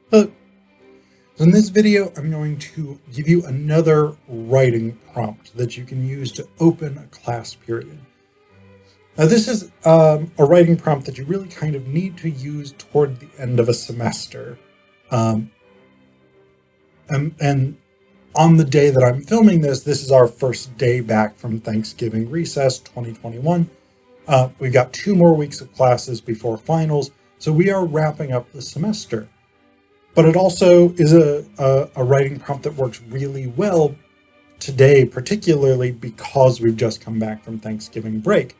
So in this video, I'm going to give you another writing prompt that you can use to open a class period. Now, this is a writing prompt that you really kind of need to use toward the end of a semester. Um, and on the day that I'm filming this, this is our first day back from Thanksgiving recess 2021. We've got 2 more weeks of classes before finals, so we are wrapping up the semester. But it also is a writing prompt that works really well today, particularly because we've just come back from Thanksgiving break.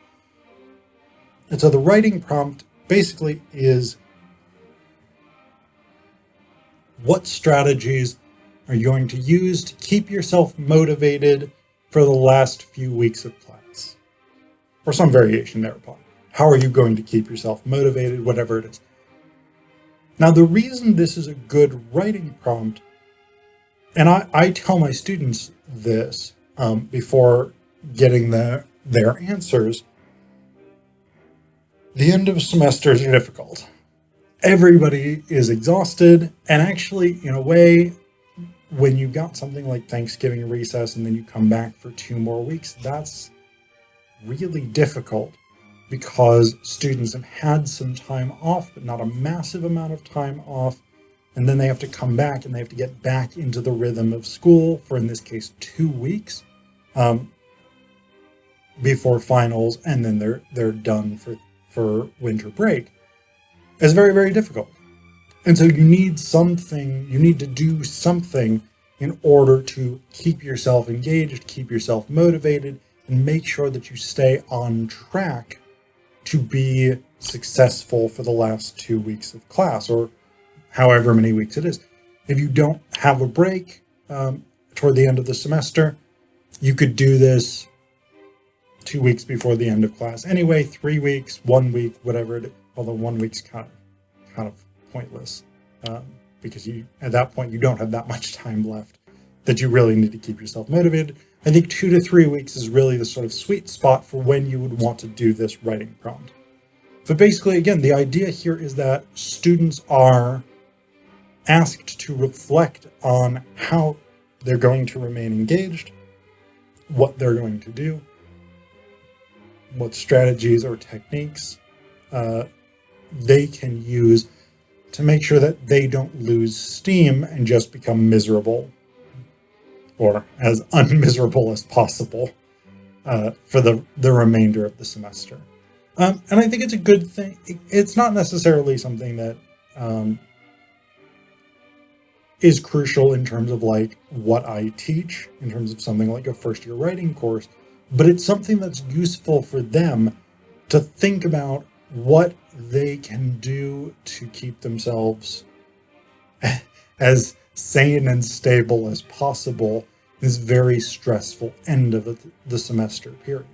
And so the writing prompt basically is, what strategies are you going to use to keep yourself motivated for the last few weeks of class? Or some variation thereupon. How are you going to keep yourself motivated, whatever it is? Now, the reason this is a good writing prompt, and I tell my students this before getting their answers, the end of semesters are difficult. Everybody is exhausted, and actually, in a way, when you got something like Thanksgiving recess and then you come back for 2 more weeks, that's really difficult because students have had some time off, but not a massive amount of time off. And then they have to come back and they have to get back into the rhythm of school for, in this case, 2 weeks before finals, and then they're done for winter break. It's very, very difficult. And so you need to do something in order to keep yourself engaged, keep yourself motivated, and make sure that you stay on track to be successful for the last 2 weeks of class, or however many weeks it is. If you don't have a break toward the end of the semester, you could do this 2 weeks before the end of class. Anyway, 3 weeks, 1 week, whatever it is. Although 1 week's kind of pointless because at that point you don't have that much time left that you really need to keep yourself motivated. I think 2 to 3 weeks is really the sort of sweet spot for when you would want to do this writing prompt. But basically, again, the idea here is that students are asked to reflect on how they're going to remain engaged, what they're going to do, what strategies or techniques they can use to make sure that they don't lose steam and just become miserable, or as unmiserable as possible for the remainder of the semester. And I think it's a good thing. It's not necessarily something that is crucial in terms of like what I teach, in terms of something like a first year writing course, but it's something that's useful for them to think about what they can do to keep themselves as sane and stable as possible in this very stressful end of the semester period.